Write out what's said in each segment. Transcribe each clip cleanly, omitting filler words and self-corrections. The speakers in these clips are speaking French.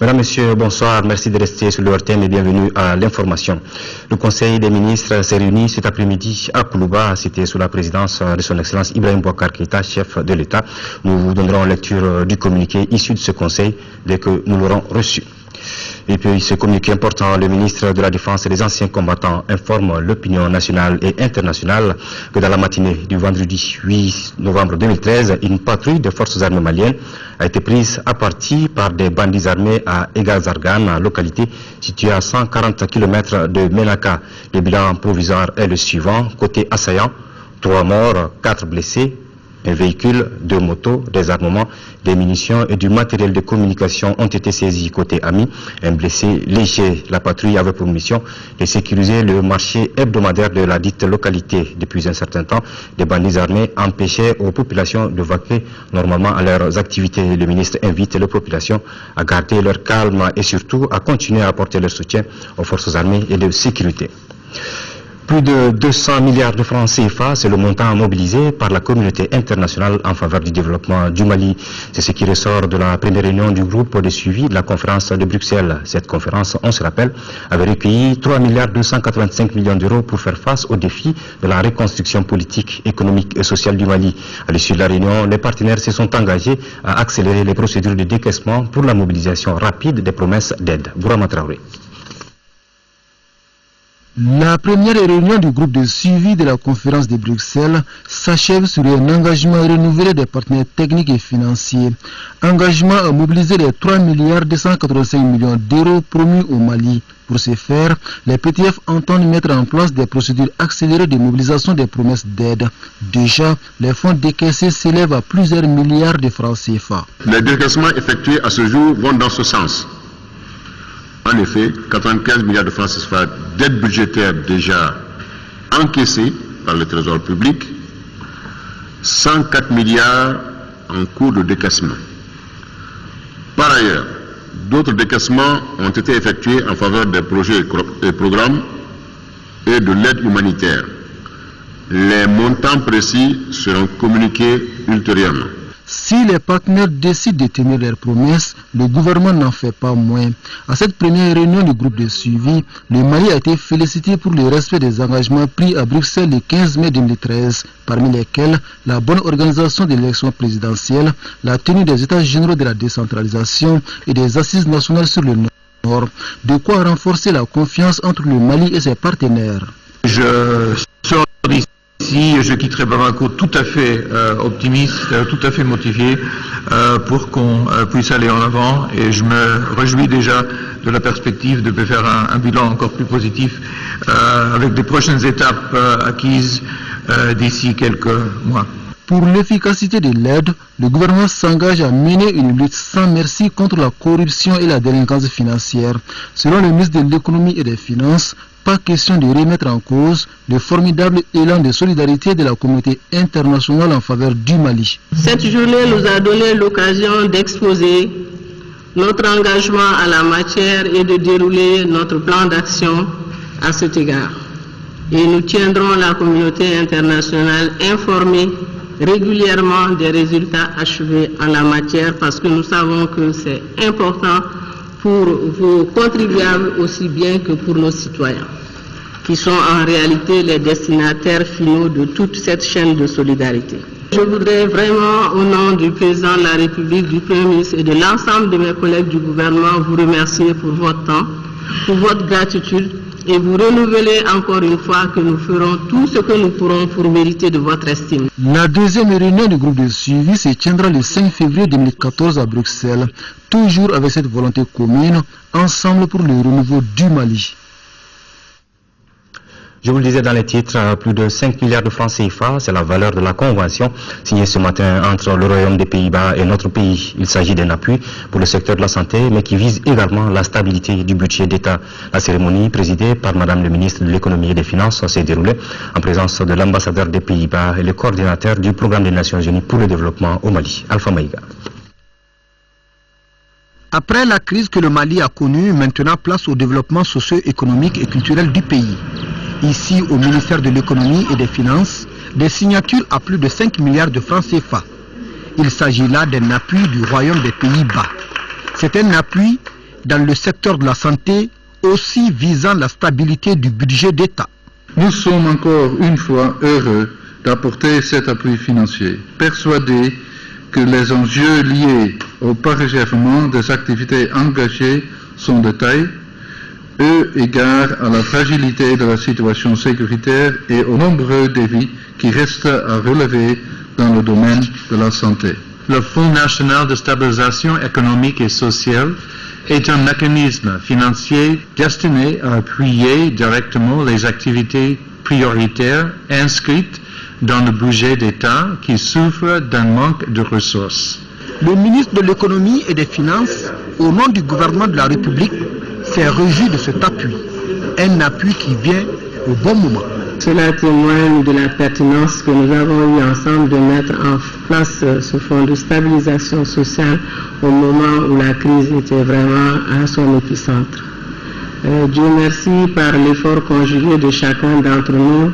Mesdames, Messieurs, bonsoir. Merci de rester sur le RTN et bienvenue à l'information. Le Conseil des ministres s'est réuni cet après-midi à Koulouba. C'était sous la présidence de son Excellence Ibrahim Boubacar Keïta, chef de l'État. Nous vous donnerons lecture du communiqué issu de ce Conseil dès que nous l'aurons reçu. Et puis ce communiqué important, le ministre de la Défense et des anciens combattants informe l'opinion nationale et internationale que dans la matinée du vendredi 8 novembre 2013, une patrouille des forces armées maliennes a été prise à partie par des bandits armés à Egazargan, localité située à 140 km de Menaka. Le bilan provisoire est le suivant. Côté assaillant, 3 morts, 4 blessés. Un véhicule, 2 motos, des armements, des munitions et du matériel de communication ont été saisis côté ami. Un blessé léger. La patrouille avait pour mission de sécuriser le marché hebdomadaire de la dite localité. Depuis un certain temps, les bandits armés empêchaient aux populations de vaquer normalement à leurs activités. Le ministre invite les populations à garder leur calme et surtout à continuer à apporter leur soutien aux forces armées et de sécurité. Plus de 200 milliards de francs CFA, c'est le montant mobilisé par la communauté internationale en faveur du développement du Mali. C'est ce qui ressort de la première réunion du groupe de suivi de la conférence de Bruxelles. Cette conférence, on se rappelle, avait recueilli 3 milliards 285 millions d'euros pour faire face aux défis de la reconstruction politique, économique et sociale du Mali. À l'issue de la réunion, les partenaires se sont engagés à accélérer les procédures de décaissement pour la mobilisation rapide des promesses d'aide. Bourama Traoré. La première réunion du groupe de suivi de la conférence de Bruxelles s'achève sur un engagement renouvelé des partenaires techniques et financiers. Engagement à mobiliser les 3 milliards 285 millions d'euros promis au Mali. Pour ce faire, les PTF entendent mettre en place des procédures accélérées de mobilisation des promesses d'aide. Déjà, les fonds décaissés s'élèvent à plusieurs milliards de francs CFA. Les décaissements effectués à ce jour vont dans ce sens. En effet, 95 milliards de francs CFA d'aide budgétaire déjà encaissée par le Trésor public, 104 milliards en cours de décaissement. Par ailleurs, d'autres décaissements ont été effectués en faveur des projets et programmes et de l'aide humanitaire. Les montants précis seront communiqués ultérieurement. Si les partenaires décident de tenir leurs promesses, le gouvernement n'en fait pas moins. À cette première réunion du groupe de suivi, le Mali a été félicité pour le respect des engagements pris à Bruxelles le 15 mai 2013, parmi lesquels la bonne organisation de l'élection présidentielle, la tenue des états généraux de la décentralisation et des assises nationales sur le Nord, de quoi renforcer la confiance entre le Mali et ses partenaires. Je sors d'ici. Ici, je quitterai Bamako tout à fait optimiste, tout à fait motivé pour qu'on puisse aller en avant, et je me réjouis déjà de la perspective de faire un bilan encore plus positif avec des prochaines étapes acquises d'ici quelques mois. Pour l'efficacité de l'aide, le gouvernement s'engage à mener une lutte sans merci contre la corruption et la délinquance financière. Selon le ministre de l'économie et des finances, pas question de remettre en cause le formidable élan de solidarité de la communauté internationale en faveur du Mali. Cette journée nous a donné l'occasion d'exposer notre engagement à la matière et de dérouler notre plan d'action à cet égard. Et nous tiendrons la communauté internationale informée régulièrement des résultats achevés en la matière, parce que nous savons que c'est important pour vos contribuables aussi bien que pour nos citoyens, qui sont en réalité les destinataires finaux de toute cette chaîne de solidarité. Je voudrais vraiment, au nom du président de la République, du Premier ministre et de l'ensemble de mes collègues du gouvernement, vous remercier pour votre temps, pour votre gratitude, et vous renouveler encore une fois que nous ferons tout ce que nous pourrons pour mériter de votre estime. La deuxième réunion du groupe de suivi se tiendra le 5 février 2014 à Bruxelles, toujours avec cette volonté commune, ensemble pour le renouveau du Mali. Je vous le disais dans les titres, plus de 5 milliards de francs CFA, c'est la valeur de la convention signée ce matin entre le Royaume des Pays-Bas et notre pays. Il s'agit d'un appui pour le secteur de la santé, mais qui vise également la stabilité du budget d'État. La cérémonie, présidée par Madame le ministre de l'économie et des finances, s'est déroulée en présence de l'ambassadeur des Pays-Bas et le coordinateur du programme des Nations Unies pour le développement au Mali, Alpha Maïga. Après la crise que le Mali a connue, maintenant place au développement socio-économique et culturel du pays. Ici, au ministère de l'économie et des finances, des signatures à plus de 5 milliards de francs CFA. Il s'agit là d'un appui du Royaume des Pays-Bas. C'est un appui dans le secteur de la santé, aussi visant la stabilité du budget d'État. Nous sommes encore une fois heureux d'apporter cet appui financier, persuadés que les enjeux liés au parachèvement des activités engagées sont de taille, eu égard à la fragilité de la situation sécuritaire et aux nombreux défis qui restent à relever dans le domaine de la santé. Le Fonds national de stabilisation économique et sociale est un mécanisme financier destiné à appuyer directement les activités prioritaires inscrites dans le budget d'État qui souffre d'un manque de ressources. Le ministre de l'Économie et des Finances, au nom du gouvernement de la République, s'est réjoui de cet appui. Un appui qui vient au bon moment. Cela témoigne de la pertinence que nous avons eu ensemble de mettre en place ce fonds de stabilisation sociale au moment où la crise était vraiment à son épicentre. Dieu merci, par l'effort conjugué de chacun d'entre nous,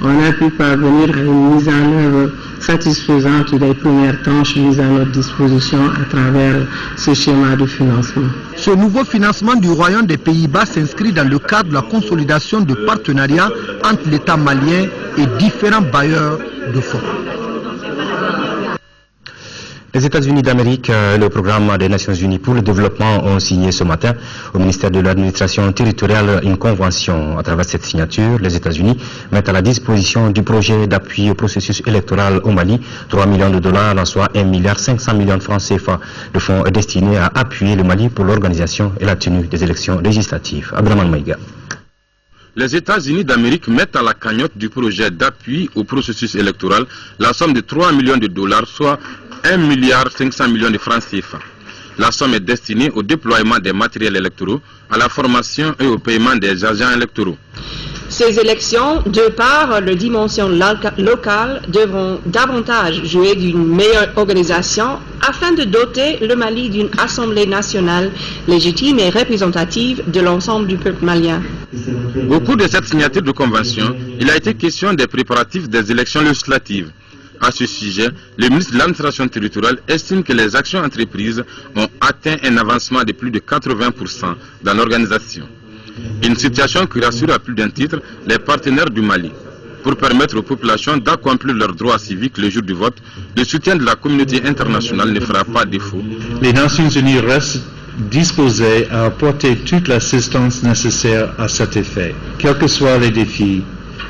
on a pu parvenir à une mise en œuvre satisfaisante des premières tâches mises à notre disposition à travers ce schéma de financement. Ce nouveau financement du Royaume des Pays-Bas s'inscrit dans le cadre de la consolidation de partenariats entre l'État malien et différents bailleurs de fonds. Les États-Unis d'Amérique et le programme des Nations Unies pour le développement ont signé ce matin au ministère de l'administration territoriale une convention. À travers cette signature, les États-Unis mettent à la disposition du projet d'appui au processus électoral au Mali 3 millions de dollars, soit 1,5 milliard de francs CFA. Le fonds est destiné à appuyer le Mali pour l'organisation et la tenue des élections législatives. Abdraman Maïga. Les États-Unis d'Amérique mettent à la cagnotte du projet d'appui au processus électoral la somme de 3 millions de dollars, soit 1,5 milliard de francs CFA. La somme est destinée au déploiement des matériels électoraux, à la formation et au paiement des agents électoraux. Ces élections, de par leur dimension locale, devront davantage jouer d'une meilleure organisation afin de doter le Mali d'une assemblée nationale légitime et représentative de l'ensemble du peuple malien. Au cours de cette signature de convention, il a été question des préparatifs des élections législatives. À ce sujet, le ministre de l'administration territoriale estime que les actions entreprises ont atteint un avancement de plus de 80% dans l'organisation. Une situation qui rassure à plus d'un titre les partenaires du Mali. Pour permettre aux populations d'accomplir leurs droits civiques le jour du vote, le soutien de la communauté internationale ne fera pas défaut. Les Nations Unies restent disposées à apporter toute l'assistance nécessaire à cet effet. Quels que soient les défis,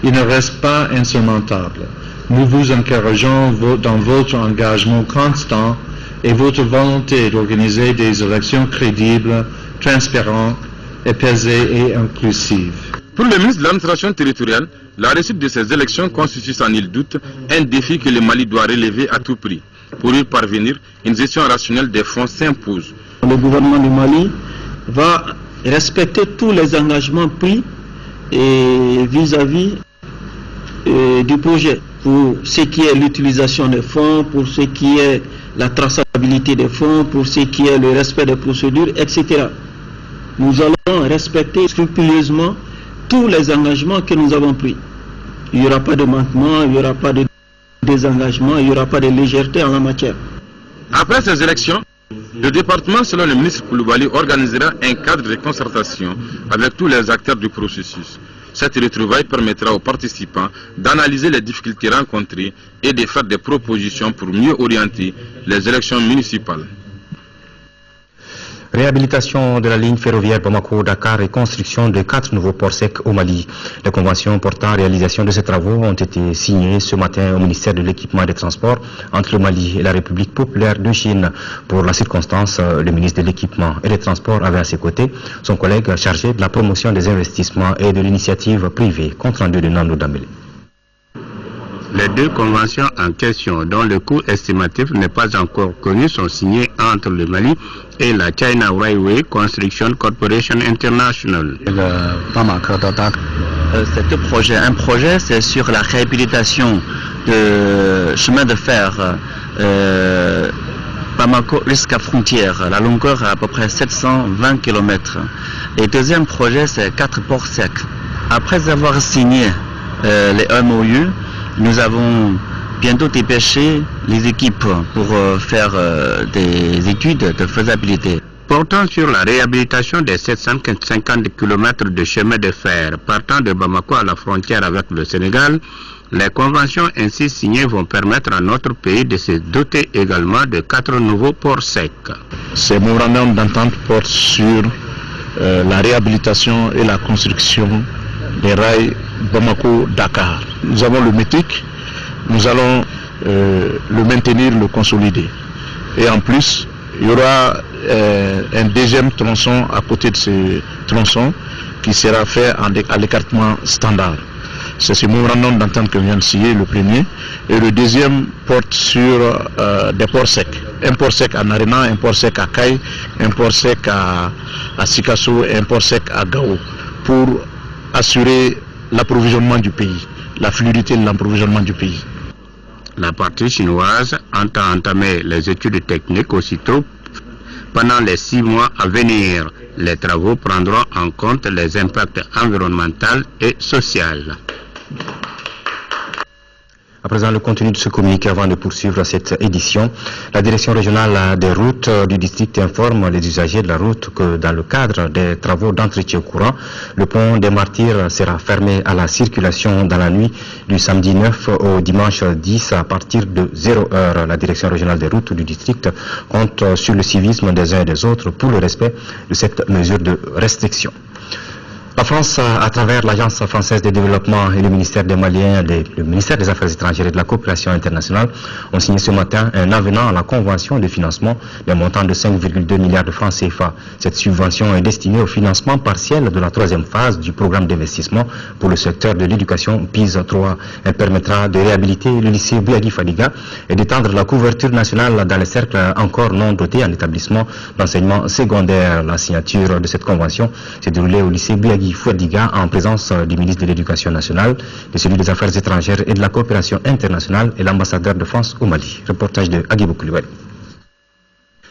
ils ne restent pas insurmontables. Nous vous encourageons dans votre engagement constant et votre volonté d'organiser des élections crédibles, transparentes, apaisées et inclusives. Pour le ministre de l'administration territoriale, la réussite de ces élections constitue sans nul doute un défi que le Mali doit relever à tout prix. Pour y parvenir, une gestion rationnelle des fonds s'impose. Le gouvernement du Mali va respecter tous les engagements pris vis-à-vis du projet, pour ce qui est l'utilisation des fonds, pour ce qui est la traçabilité des fonds, pour ce qui est le respect des procédures, etc. Nous allons respecter scrupuleusement tous les engagements que nous avons pris. Il n'y aura pas de manquement, il n'y aura pas de désengagement, il n'y aura pas de légèreté en la matière. Après ces élections, le département, selon le ministre Koulibaly, organisera un cadre de concertation avec tous les acteurs du processus. Cette retrouvaille permettra aux participants d'analyser les difficultés rencontrées et de faire des propositions pour mieux orienter les élections municipales. Réhabilitation de la ligne ferroviaire Bamako-Dakar et construction de 4 nouveaux ports secs au Mali. Les conventions portant réalisation de ces travaux ont été signées ce matin au ministère de l'Équipement et des Transports entre le Mali et la République populaire de Chine. Pour la circonstance, le ministre de l'Équipement et des Transports avait à ses côtés son collègue chargé de la promotion des investissements et de l'initiative privée. Compte rendu de Nando Dambélé. Les deux conventions en question, dont le coût estimatif n'est pas encore connu, sont signées entre le Mali et la China Railway Construction Corporation International. Un projet, c'est sur la réhabilitation de chemin de fer Bamako jusqu'à frontière. La longueur est à peu près 720 km. Et deuxième projet, c'est 4 ports secs. Après avoir signé les MOU, nous avons bientôt dépêché les équipes pour faire des études de faisabilité. portant sur la réhabilitation des 750 km de chemin de fer partant de Bamako à la frontière avec le Sénégal. Les conventions ainsi signées vont permettre à notre pays de se doter également de 4 nouveaux ports secs. Ces mémorandums d'entente portent sur la réhabilitation et la construction des rails Bamako-Dakar. Nous avons le métrique, nous allons le maintenir, le consolider. Et en plus, il y aura un deuxième tronçon à côté de ce tronçon qui sera fait à l'écartement standard. C'est ce mémorandum d'entente que vient de signer, le premier. Et le deuxième porte sur des ports secs. Un port sec à Narena, un port sec à Kaye, un port sec à Sikasso et un port sec à Gao, pour assurer l'approvisionnement du pays, la fluidité de l'approvisionnement du pays. La partie chinoise entend entamer les études techniques aussitôt pendant les 6 mois à venir. Les travaux prendront en compte les impacts environnementaux et sociaux. À présent, le contenu de ce communiqué avant de poursuivre cette édition. La direction régionale des routes du district informe les usagers de la route que dans le cadre des travaux d'entretien courant, le pont des Martyrs sera fermé à la circulation dans la nuit du samedi 9 au dimanche 10 à partir de 0 heure. La direction régionale des routes du district compte sur le civisme des uns et des autres pour le respect de cette mesure de restriction. La France, à travers l'Agence française de développement et le ministère des Maliens, le ministère des Affaires étrangères et de la coopération internationale, ont signé ce matin un avenant à la convention de financement d'un montant de 5,2 milliards de francs CFA. Cette subvention est destinée au financement partiel de la 3e phase du programme d'investissement pour le secteur de l'éducation PIS 3. Elle permettra de réhabiliter le lycée Bouyagui Fadiga et d'étendre la couverture nationale dans les cercles encore non dotés en établissement d'enseignement secondaire. La signature de cette convention s'est déroulée au lycée Bouyagui Fadiga en présence du ministre de l'Éducation nationale, de celui des Affaires étrangères et de la coopération internationale et l'ambassadeur de France au Mali. Reportage de Agibou Koulibaly.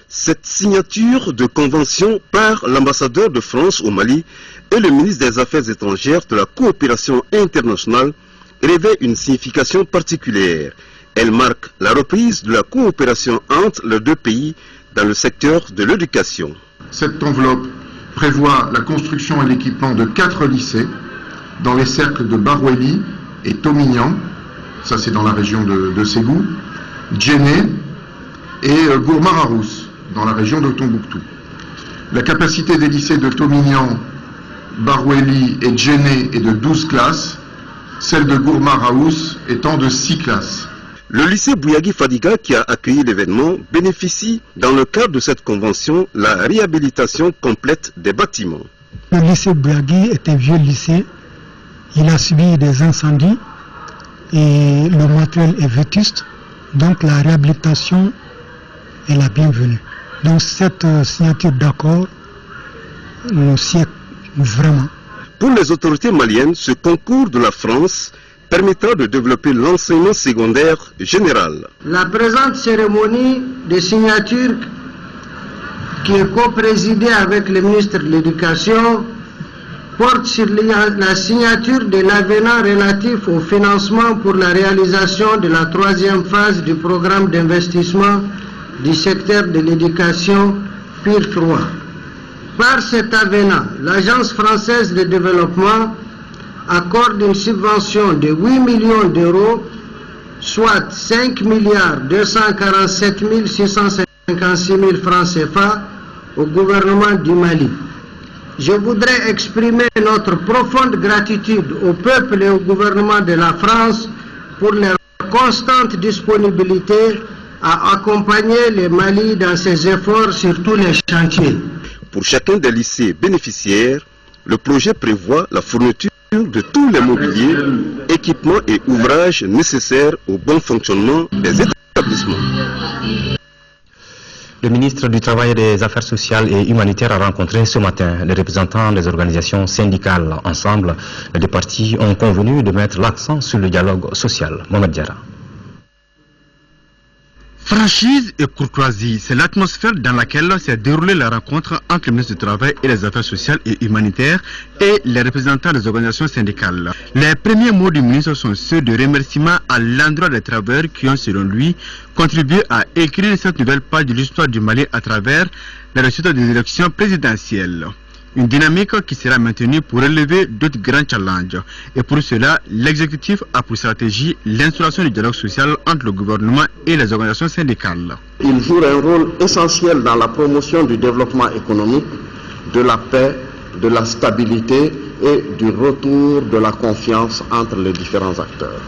Cette signature de convention par l'ambassadeur de France au Mali et le ministre des Affaires étrangères de la coopération internationale revêt une signification particulière. Elle marque la reprise de la coopération entre les deux pays dans le secteur de l'éducation. Cette enveloppe prévoit la construction et l'équipement de 4 lycées dans les cercles de Baroueli et Tomignan, ça c'est dans la région de Ségou, Djenné et Gourmararousse, dans la région de Tombouctou. La capacité des lycées de Tomignan, Baroueli et Djenné est de 12 classes, celle de Gourmararousse étant de 6 classes. Le lycée Bouyagui Fadiga, qui a accueilli l'événement, bénéficie dans le cadre de cette convention la réhabilitation complète des bâtiments. Le lycée Bouyagui est un vieux lycée, il a subi des incendies et le matériel est vétuste, donc la réhabilitation est la bienvenue. Donc cette signature d'accord nous sied vraiment. Pour les autorités maliennes, ce concours de la France permettra de développer l'enseignement secondaire général. La présente cérémonie de signature, qui est co-présidée avec le ministre de l'Éducation, porte sur la signature de l'avenant relatif au financement pour la réalisation de la 3e phase du programme d'investissement du secteur de l'éducation PIR 3. Par cet avenant, l'Agence française de développement accorde une subvention de 8 millions d'euros, soit 5 milliards 247 656 000 francs CFA au gouvernement du Mali. Je voudrais exprimer notre profonde gratitude au peuple et au gouvernement de la France pour leur constante disponibilité à accompagner le Mali dans ses efforts sur tous les chantiers. Pour chacun des lycées bénéficiaires, le projet prévoit la fourniture de tous les mobiliers, équipements et ouvrages nécessaires au bon fonctionnement des établissements. Le ministre du Travail et des Affaires sociales et humanitaires a rencontré ce matin les représentants des organisations syndicales. Ensemble, les deux parties ont convenu de mettre l'accent sur le dialogue social. Mohamed Diarra. Franchise et courtoisie, c'est l'atmosphère dans laquelle s'est déroulée la rencontre entre le ministre du Travail et des Affaires sociales et humanitaires et les représentants des organisations syndicales. Les premiers mots du ministre sont ceux de remerciement à l'endroit des travailleurs qui ont, selon lui, contribué à écrire cette nouvelle page de l'histoire du Mali à travers les résultats des élections présidentielles. Une dynamique qui sera maintenue pour relever d'autres grands challenges. Et pour cela, l'exécutif a pour stratégie l'instauration du dialogue social entre le gouvernement et les organisations syndicales. Il joue un rôle essentiel dans la promotion du développement économique, de la paix, de la stabilité et du retour de la confiance entre les différents acteurs.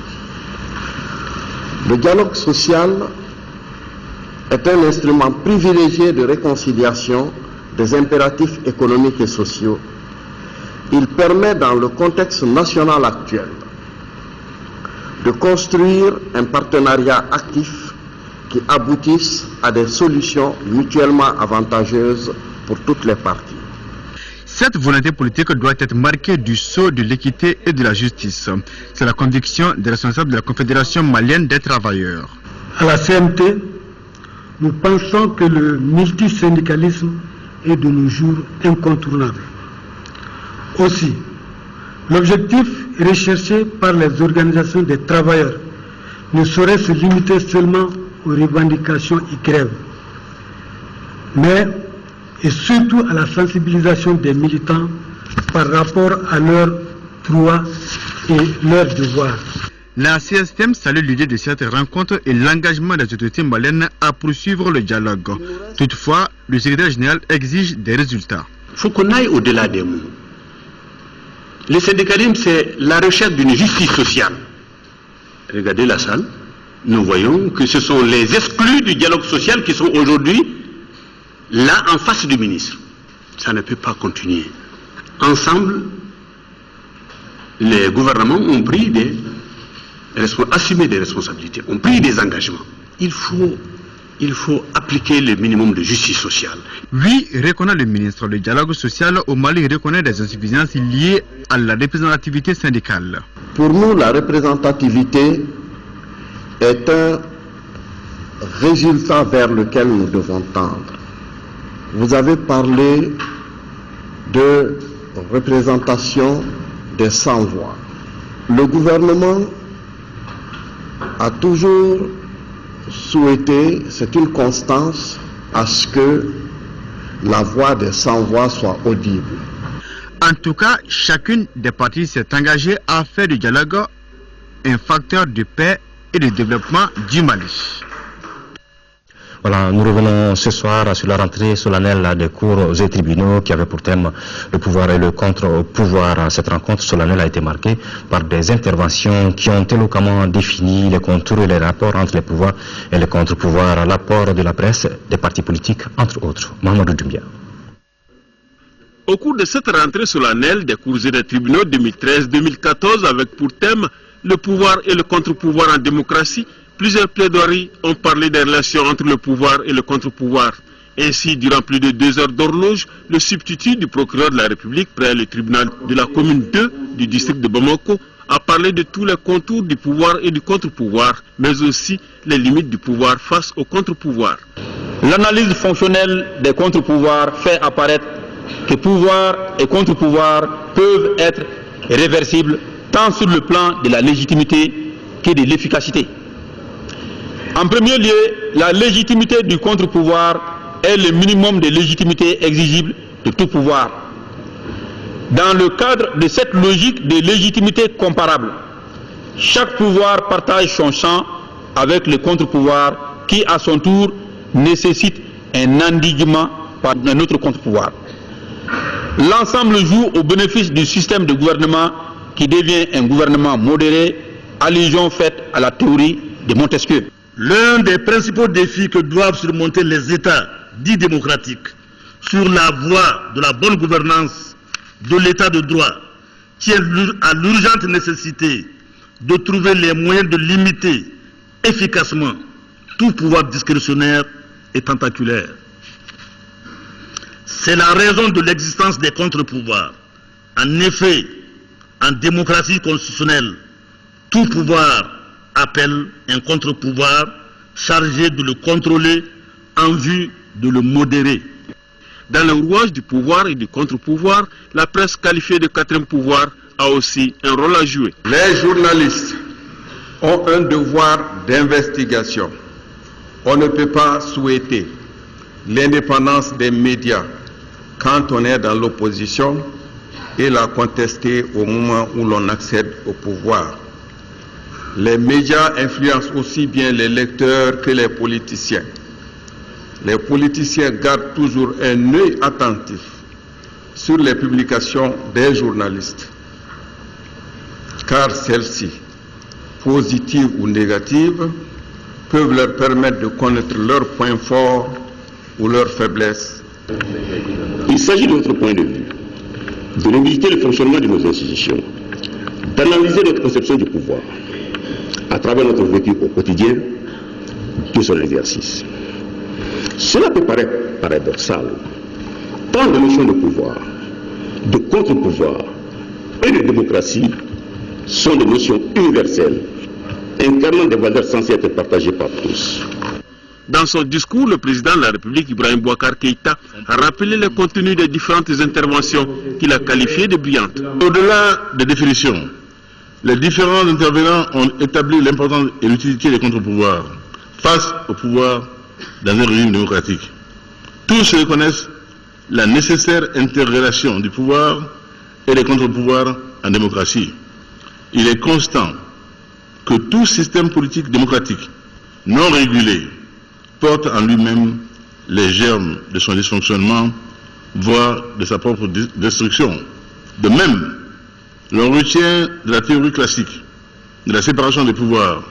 Le dialogue social est un instrument privilégié de réconciliation des impératifs économiques et sociaux. Il permet dans le contexte national actuel de construire un partenariat actif qui aboutisse à des solutions mutuellement avantageuses pour toutes les parties. Cette volonté politique doit être marquée du sceau de l'équité et de la justice. C'est la conviction des responsables de la Confédération malienne des travailleurs. À la CMT, nous pensons que le multisyndicalisme est de nos jours incontournable. Aussi, l'objectif recherché par les organisations des travailleurs ne saurait se limiter seulement aux revendications et grèves, mais et surtout à la sensibilisation des militants par rapport à leurs droits et leurs devoirs. La CSTM salue l'idée de cette rencontre et l'engagement des autorités maliennes à poursuivre le dialogue. Toutefois, le secrétaire général exige des résultats. Il faut qu'on aille au-delà des mots. Le syndicalisme, c'est la recherche d'une justice sociale. Regardez la salle, nous voyons que ce sont les exclus du dialogue social qui sont aujourd'hui là en face du ministre. Ça ne peut pas continuer. Ensemble, les gouvernements ont pris assumé des responsabilités, ont pris des engagements. Il faut appliquer le minimum de justice sociale. Oui, reconnaît le ministre, le dialogue social au Mali reconnaît des insuffisances liées à la représentativité syndicale. Pour nous, la représentativité est un résultat vers lequel nous devons tendre. Vous avez parlé de représentation des sans-voix. Le gouvernement a toujours souhaité, c'est une constance, à ce que la voix des sans-voix soit audible. En tout cas, chacune des parties s'est engagée à faire du dialogue un facteur de paix et de développement du Mali. Voilà, nous revenons ce soir sur la rentrée solennelle des cours et tribunaux qui avait pour thème le pouvoir et le contre-pouvoir. Cette rencontre solennelle a été marquée par des interventions qui ont éloquemment défini les contours et les rapports entre les pouvoirs et les contre-pouvoirs, l'apport de la presse, des partis politiques, entre autres. Mohamed Doumbia. Au cours de cette rentrée solennelle des cours et des tribunaux 2013-2014 avec pour thème le pouvoir et le contre-pouvoir en démocratie, plusieurs plaidoiries ont parlé des relations entre le pouvoir et le contre-pouvoir. Ainsi, durant plus de 2 heures d'horloge, le substitut du procureur de la République près le tribunal de la commune 2 du district de Bamako a parlé de tous les contours du pouvoir et du contre-pouvoir, mais aussi les limites du pouvoir face au contre-pouvoir. L'analyse fonctionnelle des contre-pouvoirs fait apparaître que pouvoir et contre-pouvoir peuvent être réversibles tant sur le plan de la légitimité que de l'efficacité. En premier lieu, la légitimité du contre-pouvoir est le minimum de légitimité exigible de tout pouvoir. Dans le cadre de cette logique de légitimité comparable, chaque pouvoir partage son champ avec le contre-pouvoir qui, à son tour, nécessite un endiguement par un autre contre-pouvoir. L'ensemble joue au bénéfice du système de gouvernement qui devient un gouvernement modéré, allusion faite à la théorie de Montesquieu. L'un des principaux défis que doivent surmonter les États dits démocratiques sur la voie de la bonne gouvernance de l'État de droit tient à l'urgente nécessité de trouver les moyens de limiter efficacement tout pouvoir discrétionnaire et tentaculaire. C'est la raison de l'existence des contre-pouvoirs. En effet, en démocratie constitutionnelle, tout pouvoir appelle un contre-pouvoir chargés de le contrôler en vue de le modérer. Dans le rouage du pouvoir et du contre-pouvoir, la presse qualifiée de quatrième pouvoir a aussi un rôle à jouer. Les journalistes ont un devoir d'investigation. On ne peut pas souhaiter l'indépendance des médias quand on est dans l'opposition et la contester au moment où l'on accède au pouvoir. Les médias influencent aussi bien les lecteurs que les politiciens. Les politiciens gardent toujours un œil attentif sur les publications des journalistes, car celles-ci, positives ou négatives, peuvent leur permettre de connaître leurs points forts ou leurs faiblesses. Il s'agit de notre point de vue, de révisiter le fonctionnement de nos institutions, d'analyser notre conception du pouvoir, à travers notre vécu au quotidien de son exercice. Cela peut paraître paradoxal, tant les notions de pouvoir, de contre-pouvoir et de démocratie sont des notions universelles, incarnant des valeurs censées être partagées par tous. Dans son discours, le président de la République, Ibrahim Boubacar Keïta, a rappelé le contenu des différentes interventions qu'il a qualifiées de brillantes. Au-delà des définitions, les différents intervenants ont établi l'importance et l'utilité des contre-pouvoirs face au pouvoir dans un régime démocratique. Tous reconnaissent la nécessaire interrelation du pouvoir et des contre-pouvoirs en démocratie. Il est constant que tout système politique démocratique non régulé porte en lui-même les germes de son dysfonctionnement, voire de sa propre destruction. De même, l'on retient de la théorie classique de la séparation des pouvoirs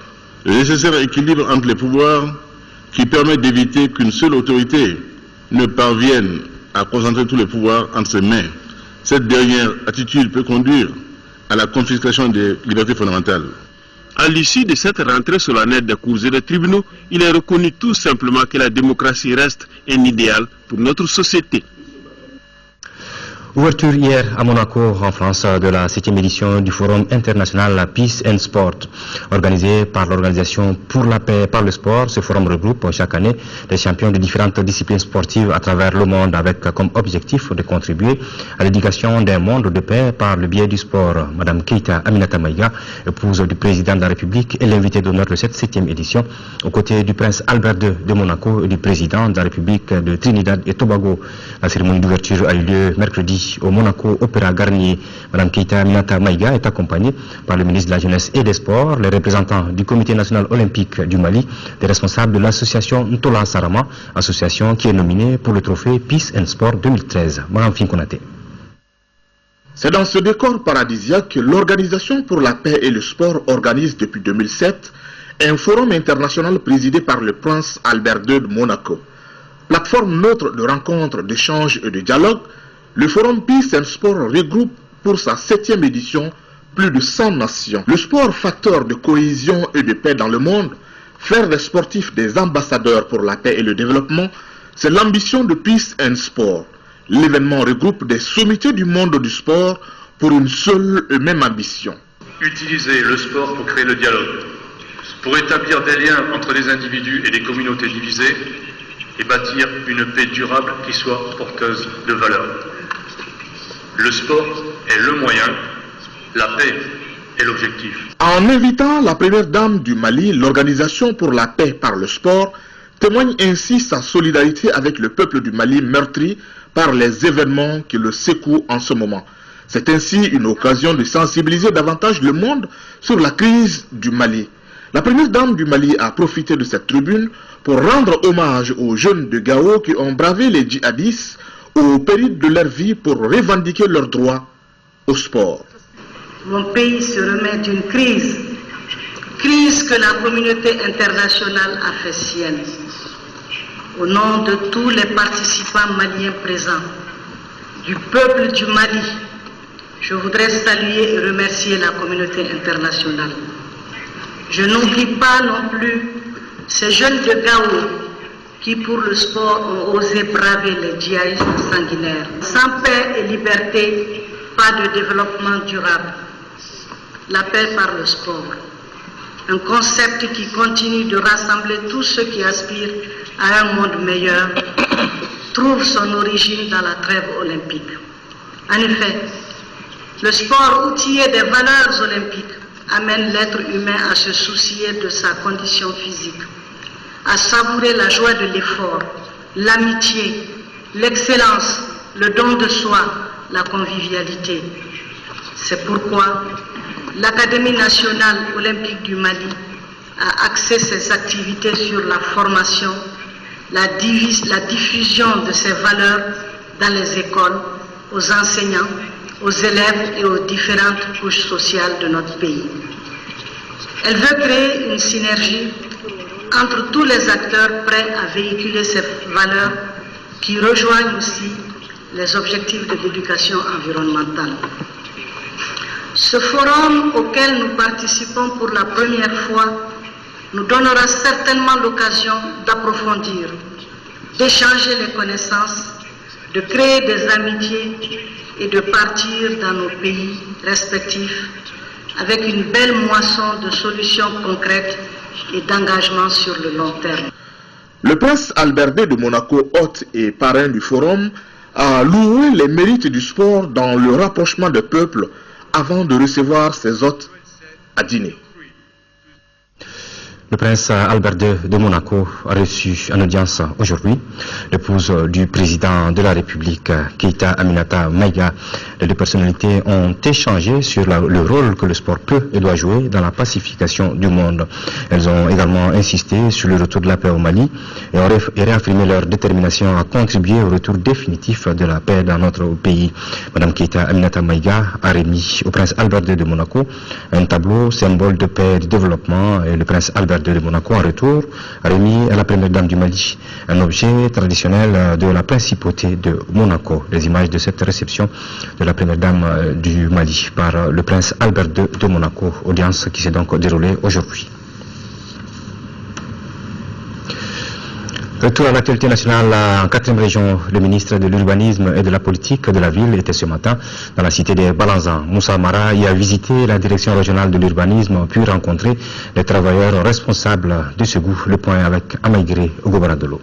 le nécessaire équilibre entre les pouvoirs qui permet d'éviter qu'une seule autorité ne parvienne à concentrer tous les pouvoirs entre ses mains. Cette dernière attitude peut conduire à la confiscation des libertés fondamentales. À l'issue de cette rentrée solennelle des cours et des tribunaux, il est reconnu tout simplement que la démocratie reste un idéal pour notre société. Ouverture hier à Monaco, en France, de la 7e édition du Forum international Peace and Sport. Organisé par l'Organisation pour la paix par le sport, ce forum regroupe chaque année des champions de différentes disciplines sportives à travers le monde avec comme objectif de contribuer à l'éducation d'un monde de paix par le biais du sport. Madame Keïta Aminata Maïga, épouse du président de la République, est l'invitée d'honneur de cette 7e édition, aux côtés du prince Albert II de Monaco et du président de la République de Trinidad et Tobago. La cérémonie d'ouverture a eu lieu mercredi au Monaco Opéra Garnier. Madame Keïta Aminata Maïga est accompagnée par le ministre de la Jeunesse et des Sports, les représentants du Comité national olympique du Mali, des responsables de l'association Ntola Sarama, association qui est nominée pour le trophée Peace and Sport 2013. Madame Finkonate. C'est dans ce décor paradisiaque que l'Organisation pour la paix et le sport organise depuis 2007 un forum international présidé par le prince Albert II de Monaco. Plateforme neutre de rencontres, d'échanges et de dialogue, le forum Peace and Sport regroupe pour sa 7e édition plus de 100 nations. Le sport, facteur de cohésion et de paix dans le monde, faire des sportifs des ambassadeurs pour la paix et le développement, c'est l'ambition de Peace and Sport. L'événement regroupe des sommités du monde du sport pour une seule et même ambition. Utiliser le sport pour créer le dialogue, pour établir des liens entre les individus et les communautés divisées et bâtir une paix durable qui soit porteuse de valeurs. Le sport est le moyen, la paix est l'objectif. En invitant la première dame du Mali, l'Organisation pour la paix par le sport témoigne ainsi sa solidarité avec le peuple du Mali meurtri par les événements qui le secouent en ce moment. C'est ainsi une occasion de sensibiliser davantage le monde sur la crise du Mali. La première dame du Mali a profité de cette tribune pour rendre hommage aux jeunes de Gao qui ont bravé les djihadistes au péril de leur vie pour revendiquer leurs droits au sport. Mon pays se remet d'une crise que la communauté internationale a fait sienne. Au nom de tous les participants maliens présents, du peuple du Mali, je voudrais saluer et remercier la communauté internationale. Je n'oublie pas non plus ces jeunes de Gao qui pour le sport ont osé braver les djihadistes sanguinaires. Sans paix et liberté, pas de développement durable. La paix par le sport. un concept qui continue de rassembler tous ceux qui aspirent à un monde meilleur, trouve son origine dans la trêve olympique. En effet, le sport outillé des valeurs olympiques amène l'être humain à se soucier de sa condition physique, à savourer la joie de l'effort, l'amitié, l'excellence, le don de soi, la convivialité. C'est pourquoi l'Académie nationale olympique du Mali a axé ses activités sur la formation, la diffusion de ces valeurs dans les écoles, aux enseignants, aux élèves et aux différentes couches sociales de notre pays. Elle veut créer une synergie entre tous les acteurs prêts à véhiculer ces valeurs qui rejoignent aussi les objectifs de l'éducation environnementale. Ce forum auquel nous participons pour la première fois nous donnera certainement l'occasion d'approfondir, d'échanger les connaissances, de créer des amitiés et de partir dans nos pays respectifs avec une belle moisson de solutions concrètes et d'engagement sur le long terme. Le prince Albert II de Monaco, hôte et parrain du forum, a loué les mérites du sport dans le rapprochement des peuples avant de recevoir ses hôtes à dîner. Le prince Albert II de Monaco a reçu en audience aujourd'hui l'épouse du président de la République, Keïta Aminata Maïga. Les deux personnalités ont échangé sur le rôle que le sport peut et doit jouer dans la pacification du monde. Elles ont également insisté sur le retour de la paix au Mali et ont réaffirmé leur détermination à contribuer au retour définitif de la paix dans notre pays. Madame Keïta Aminata Maïga a remis au prince Albert II de Monaco un tableau symbole de paix et de développement, et le prince Albert II de Monaco en retour a remis à la première dame du Mali un objet traditionnel de la principauté de Monaco. Les images de cette réception de la première dame du Mali par le prince Albert II de Monaco, audience qui s'est donc déroulée aujourd'hui. Retour à l'actualité nationale en 4e région. Le ministre de l'Urbanisme et de la Politique de la Ville était ce matin dans la cité des Balanzans. Moussa Mara y a visité la direction régionale de l'urbanisme puis rencontré les travailleurs responsables de ce goût. Le point avec Amaïgré Ogobaradolo.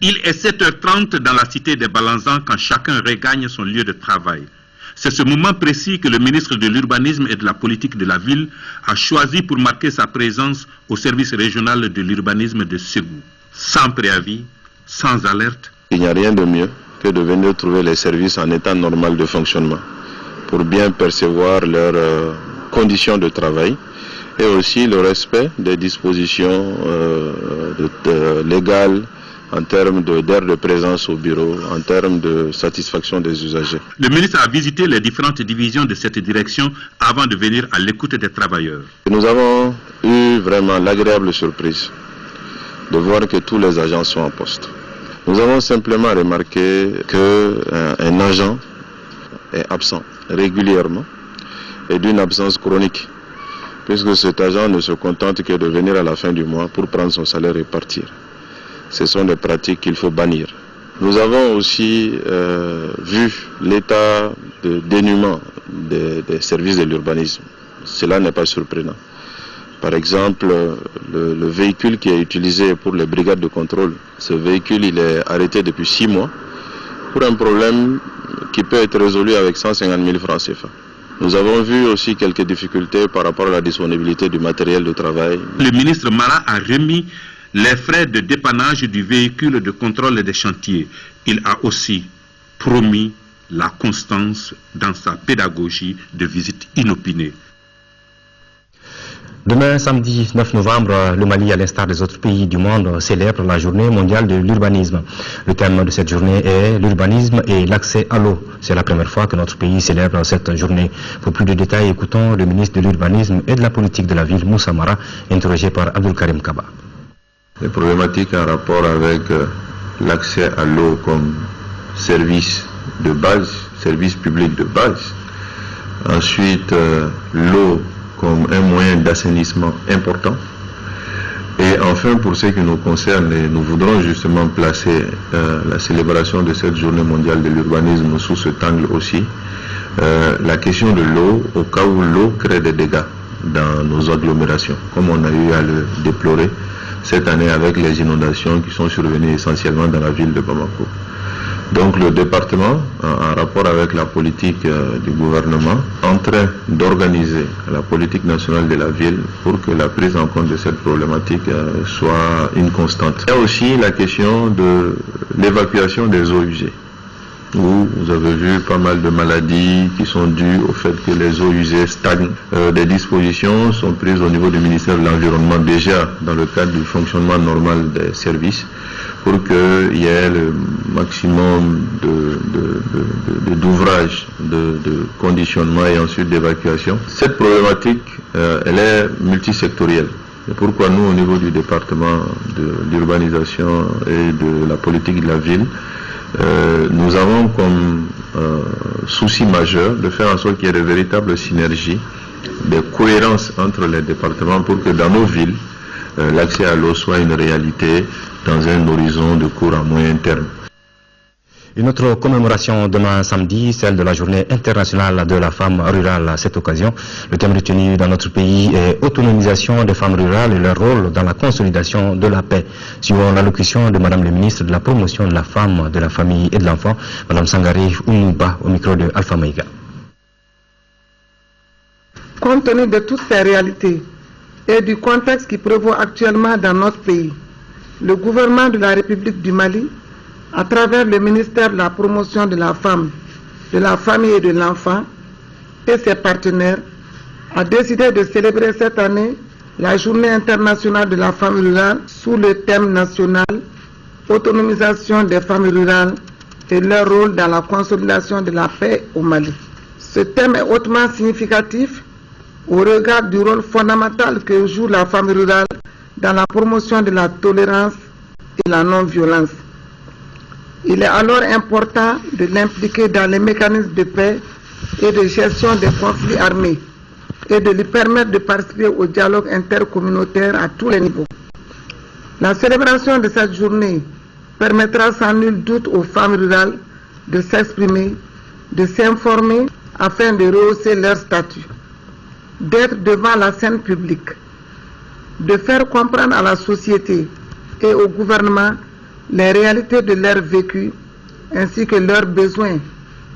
Il est 7h30 dans la cité des Balanzans quand chacun regagne son lieu de travail. C'est ce moment précis que le ministre de l'Urbanisme et de la Politique de la Ville a choisi pour marquer sa présence au service régional de l'urbanisme de Ségou. Sans préavis, sans alerte. Il n'y a rien de mieux que de venir trouver les services en état normal de fonctionnement pour bien percevoir leurs conditions de travail et aussi le respect des dispositions légales en termes d'aire de présence au bureau, en termes de satisfaction des usagers. Le ministre a visité les différentes divisions de cette direction avant de venir à l'écoute des travailleurs. Nous avons eu vraiment l'agréable surprise de voir que tous les agents sont en poste. Nous avons simplement remarqué qu'un agent est absent régulièrement et d'une absence chronique, puisque cet agent ne se contente que de venir à la fin du mois pour prendre son salaire et partir. Ce sont des pratiques qu'il faut bannir. Nous avons aussi vu l'état de dénuement des services de l'urbanisme. Cela n'est pas surprenant. Par exemple, le véhicule qui est utilisé pour les brigades de contrôle, ce véhicule il est arrêté depuis 6 mois pour un problème qui peut être résolu avec 150 000 francs CFA. Nous avons vu aussi quelques difficultés par rapport à la disponibilité du matériel de travail. Le ministre Mara a remis les frais de dépannage du véhicule de contrôle des chantiers. Il a aussi promis la constance dans sa pédagogie de visite inopinée. Demain, samedi 9 novembre, le Mali, à l'instar des autres pays du monde, célèbre la journée mondiale de l'urbanisme. Le thème de cette journée est l'urbanisme et l'accès à l'eau. C'est la première fois que notre pays célèbre cette journée. Pour plus de détails, écoutons le ministre de l'Urbanisme et de la Politique de la Ville, Moussa Mara, interrogé par Abdul Karim Kaba. Les problématiques en rapport avec l'accès à l'eau comme service de base, service public de base. Ensuite, l'eau comme un moyen d'assainissement important. Et enfin, pour ce qui nous concerne, nous voudrons justement placer la célébration de cette journée mondiale de l'urbanisme sous cet angle aussi. La question de l'eau, au cas où l'eau crée des dégâts dans nos agglomérations, comme on a eu à le déplorer cette année avec les inondations qui sont survenues essentiellement dans la ville de Bamako. Donc le département, en rapport avec la politique du gouvernement, en train d'organiser la politique nationale de la ville pour que la prise en compte de cette problématique soit une constante. Il y a aussi la question de l'évacuation des eaux usées, où vous avez vu pas mal de maladies qui sont dues au fait que les eaux usées stagnent. Des dispositions sont prises au niveau du ministère de l'Environnement déjà dans le cadre du fonctionnement normal des services pour qu'il y ait le maximum d'ouvrages, de conditionnement et ensuite d'évacuation. Cette problématique, elle est multisectorielle. C'est pourquoi nous, au niveau du département de l'urbanisation et de la politique de la ville, nous avons comme souci majeur de faire en sorte qu'il y ait de véritables synergies, de cohérence entre les départements pour que dans nos villes, l'accès à l'eau soit une réalité dans un horizon de court à moyen terme. Une autre commémoration demain samedi, celle de la journée internationale de la femme rurale. À cette occasion, le thème retenu dans notre pays est autonomisation des femmes rurales et leur rôle dans la consolidation de la paix. Suivant l'allocution de Madame le ministre de la promotion de la femme, de la famille et de l'enfant, Madame Sangari Ounouba, au micro de Alpha Maïga. Compte tenu de toutes ces réalités et du contexte qui prévaut actuellement dans notre pays, le gouvernement de la République du Mali, à travers le ministère de la promotion de la femme, de la famille et de l'enfant et ses partenaires, a décidé de célébrer cette année la Journée internationale de la femme rurale sous le thème national « Autonomisation des femmes rurales et leur rôle dans la consolidation de la paix au Mali ». Ce thème est hautement significatif au regard du rôle fondamental que joue la femme rurale dans la promotion de la tolérance et la non-violence. Il est alors important de l'impliquer dans les mécanismes de paix et de gestion des conflits armés et de lui permettre de participer au dialogue intercommunautaire à tous les niveaux. La célébration de cette journée permettra sans nul doute aux femmes rurales de s'exprimer, de s'informer afin de rehausser leur statut, d'être devant la scène publique, de faire comprendre à la société et au gouvernement les réalités de leur vécu ainsi que leurs besoins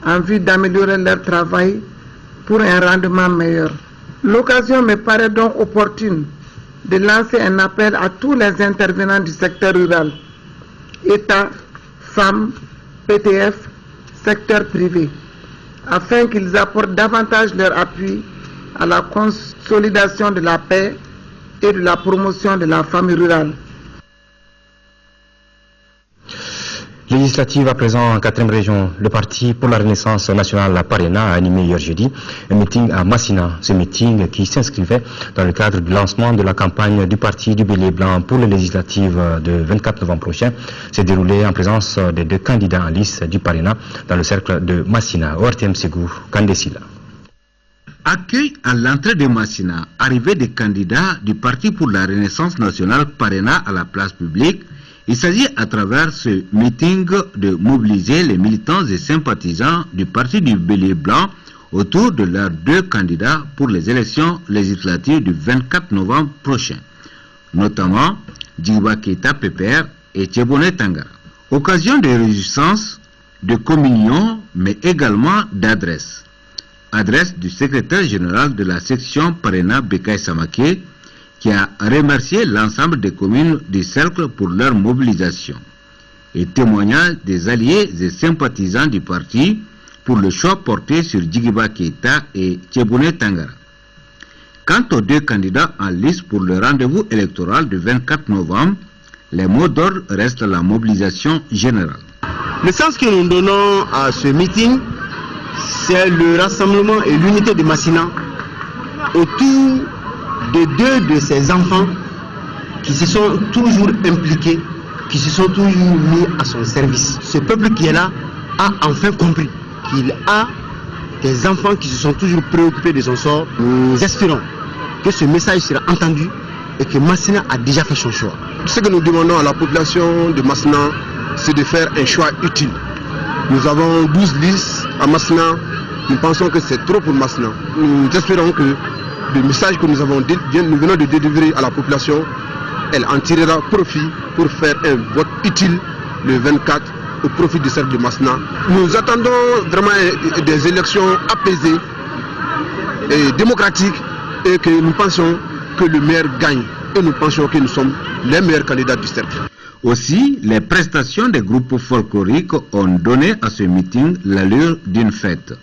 en vue d'améliorer leur travail pour un rendement meilleur. L'occasion me paraît donc opportune de lancer un appel à tous les intervenants du secteur rural, État, femmes, PTF, secteur privé, afin qu'ils apportent davantage leur appui à la consolidation de la paix et de la promotion de la femme rurale. Législative à présent en 4e région, le Parti pour la Renaissance nationale, la PARENA, a animé hier jeudi un meeting à Massina. Ce meeting qui s'inscrivait dans le cadre du lancement de la campagne du Parti du Bélier Blanc pour les législatives de 24 novembre prochain s'est déroulé en présence des 2 candidats en lice du PARENA dans le cercle de Massina. ORTM Ségou, Kandesila. Accueil à l'entrée de Massina, arrivée des candidats du Parti pour la Renaissance nationale PARENA à la place publique. Il s'agit à travers ce meeting de mobiliser les militants et sympathisants du Parti du Bélier Blanc autour de leurs 2 candidats pour les élections législatives du 24 novembre prochain, notamment Djiba Keita Pépère et Tchébonné Tangara. Occasion de réjouissance, de communion, mais également d'adresse. Adresse du secrétaire général de la section PARENA Bekay Samaké, qui a remercié l'ensemble des communes du cercle pour leur mobilisation, et témoignage des alliés et sympathisants du parti pour le choix porté sur Djiba Keita et Tchébonné Tangara. Quant aux 2 candidats en lice pour le rendez-vous électoral du 24 novembre, les mots d'ordre restent la mobilisation générale. Le sens que nous donnons à ce meeting, c'est le rassemblement et l'unité de Massina autour de 2 de ces enfants qui se sont toujours impliqués, qui se sont toujours mis à son service. Ce peuple qui est là a enfin compris qu'il a des enfants qui se sont toujours préoccupés de son sort. Nous espérons que ce message sera entendu et que Massina a déjà fait son choix. Ce que nous demandons à la population de Massina, c'est de faire un choix utile. Nous avons 12 listes à Massina. Nous pensons que c'est trop pour Massina. Nous espérons que le message que nous venons de délivrer à la population, elle en tirera profit pour faire un vote utile le 24 au profit du cercle de Massena. Nous attendons vraiment des élections apaisées et démocratiques et que nous pensons que le maire gagne et nous pensons que nous sommes les meilleurs candidats du cercle. Aussi, les prestations des groupes folkloriques ont donné à ce meeting l'allure d'une fête.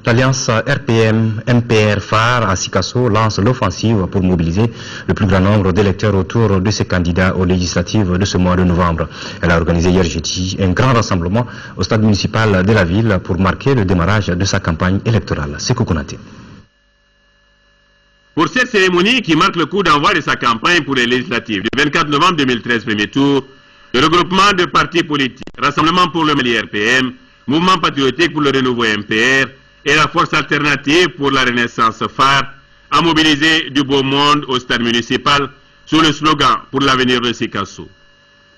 L'alliance RPM-MPR phare à Sikasso lance l'offensive pour mobiliser le plus grand nombre d'électeurs autour de ses candidats aux législatives de ce mois de novembre. Elle a organisé hier jeudi un grand rassemblement au stade municipal de la ville pour marquer le démarrage de sa campagne électorale. C'est Kokonaté. Pour cette cérémonie qui marque le coup d'envoi de sa campagne pour les législatives du 24 novembre 2013, premier tour, le regroupement de partis politiques, Rassemblement pour le Mali RPM, Mouvement patriotique pour le renouveau MPR et la Force alternative pour la renaissance phare a mobilisé du beau monde au stade municipal sous le slogan pour l'avenir de Sikasso.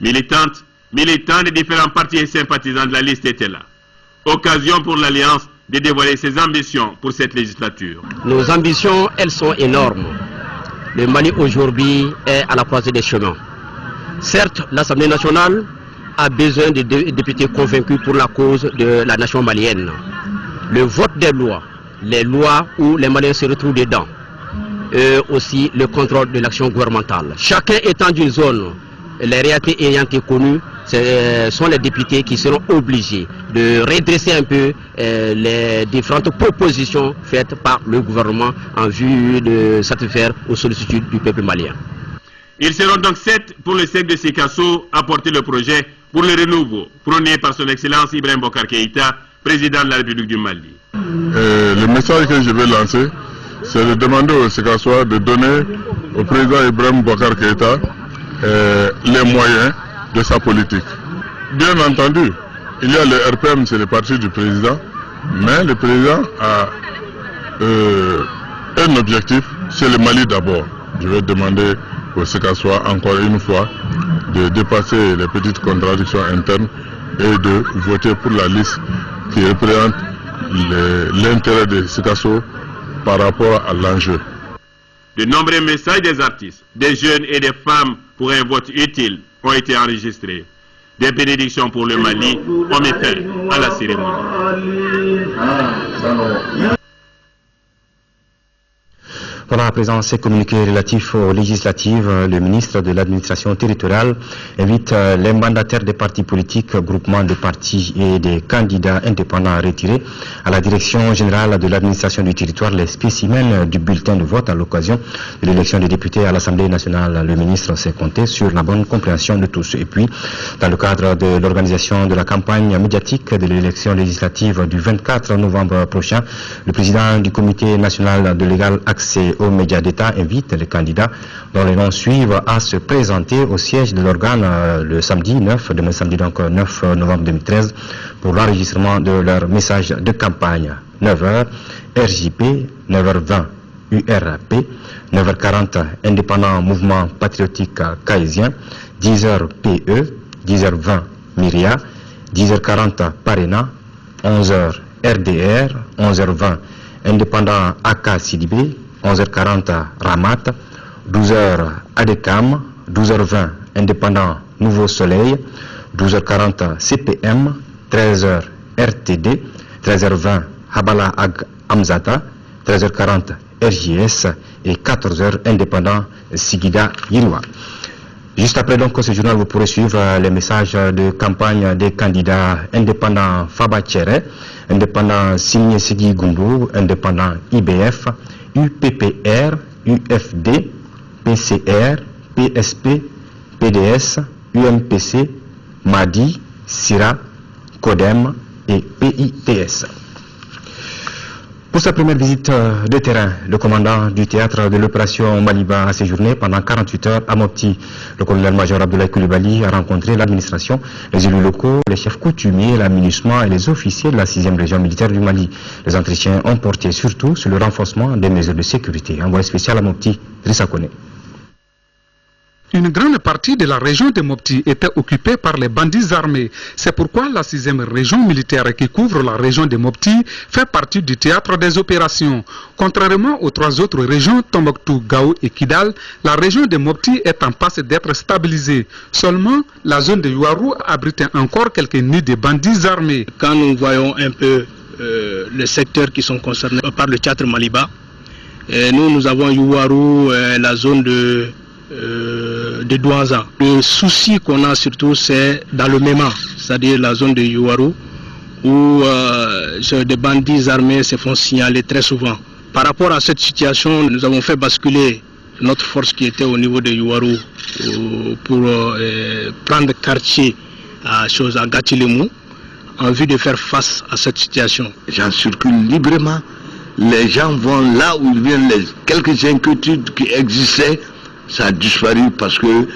Militants des différents partis et sympathisants de la liste étaient là. Occasion pour l'Alliance de dévoiler ses ambitions pour cette législature. Nos ambitions, elles sont énormes. Le Mali aujourd'hui est à la croisée des chemins. Certes, l'Assemblée nationale a besoin de députés convaincus pour la cause de la nation malienne. Le vote des lois, les lois où les Maliens se retrouvent dedans, et aussi le contrôle de l'action gouvernementale. Chacun étant d'une zone, les réalités ayant été connues, ce sont les députés qui seront obligés de redresser un peu les différentes propositions faites par le gouvernement en vue de satisfaire aux sollicitudes du peuple malien. Ils seront donc 7 pour le cercle de Sikasso à porter le projet pour le renouveau prôné par son Excellence Ibrahim Boubacar Keïta, président de la République du Mali. Le message que je vais lancer, c'est de demander au Sikassois de donner au président Ibrahim Boubacar Keïta les moyens de sa politique. Bien entendu, il y a le RPM, c'est le parti du président, mais le président a un objectif, c'est le Mali d'abord. Je vais demander au Sikassois encore une fois de dépasser les petites contradictions internes et de voter pour la liste qui représente l'intérêt de Sikasso par rapport à l'enjeu. De nombreux messages des artistes, des jeunes et des femmes pour un vote utile ont été enregistrés. Des bénédictions pour le Mali ont mis fin à la cérémonie. Pendant la présence ces communiqués relatifs aux législatives, le ministre de l'administration territoriale invite les mandataires des partis politiques, groupements de partis et des candidats indépendants à retirer à la direction générale de l'administration du territoire les spécimens du bulletin de vote à l'occasion de l'élection des députés à l'Assemblée nationale. Le ministre s'est compté sur la bonne compréhension de tous. Et puis, dans le cadre de l'organisation de la campagne médiatique de l'élection législative du 24 novembre prochain, le président du comité national de l'égal accès aux médias d'État invite les candidats dont les noms suivent à se présenter au siège de l'organe le samedi 9, demain samedi donc 9 novembre 2013 pour l'enregistrement de leur message de campagne. 9h RJP, 9h20 URP, 9h40 Indépendant Mouvement Patriotique Caïsien, 10h PE, 10h20 Myria, 10h40 Parena, 11h RDR, 11h20 Indépendant AK Sidibé, 11h40 Ramat, 12h ADECAM, 12h20 Indépendant Nouveau Soleil, 12h40 CPM, 13h RTD, 13h20 Habala Ag Amzata, 13h40 RJS et 14h Indépendant Sigida Yirwa. Juste après donc ce journal, vous pourrez suivre les messages de campagne des candidats indépendants Faba Tchere, indépendant Signé Sidi Gumbu, indépendant IBF, UPPR, UFD, PCR, PSP, PDS, UMPC, MADI, SIRA, CODEM et PITS. Pour sa première visite de terrain, le commandant du théâtre de l'opération Maliba a séjourné pendant 48 heures à Mopti. Le colonel-major Abdoulaye Coulibaly a rencontré l'administration, les élus locaux, les chefs coutumiers, l'aménagement et les officiers de la 6e région militaire du Mali. Les entretiens ont porté surtout sur le renforcement des mesures de sécurité. Envoyé spécial à Mopti, Drissa Kone. Une grande partie de la région de Mopti était occupée par les bandits armés. C'est pourquoi la 6e région militaire qui couvre la région de Mopti fait partie du théâtre des opérations. Contrairement aux 3 autres régions, Tombouctou, Gao et Kidal, la région de Mopti est en passe d'être stabilisée. Seulement, la zone de Yuarou abrite encore quelques nids de bandits armés. Quand nous voyons un peu les secteurs qui sont concernés par le théâtre Maliba, nous avons Yuarou, la zone de Douanza. Le souci qu'on a surtout, c'est dans le Mema, c'est-à-dire la zone de Yuarou, où des bandits armés se font signaler très souvent. Par rapport à cette situation, nous avons fait basculer notre force qui était au niveau de Yuarou pour prendre quartier à Gatilemou en vue de faire face à cette situation. Les gens circulent librement, les gens vont là où ils viennent, les quelques inquiétudes qui existaient, ça a disparu parce que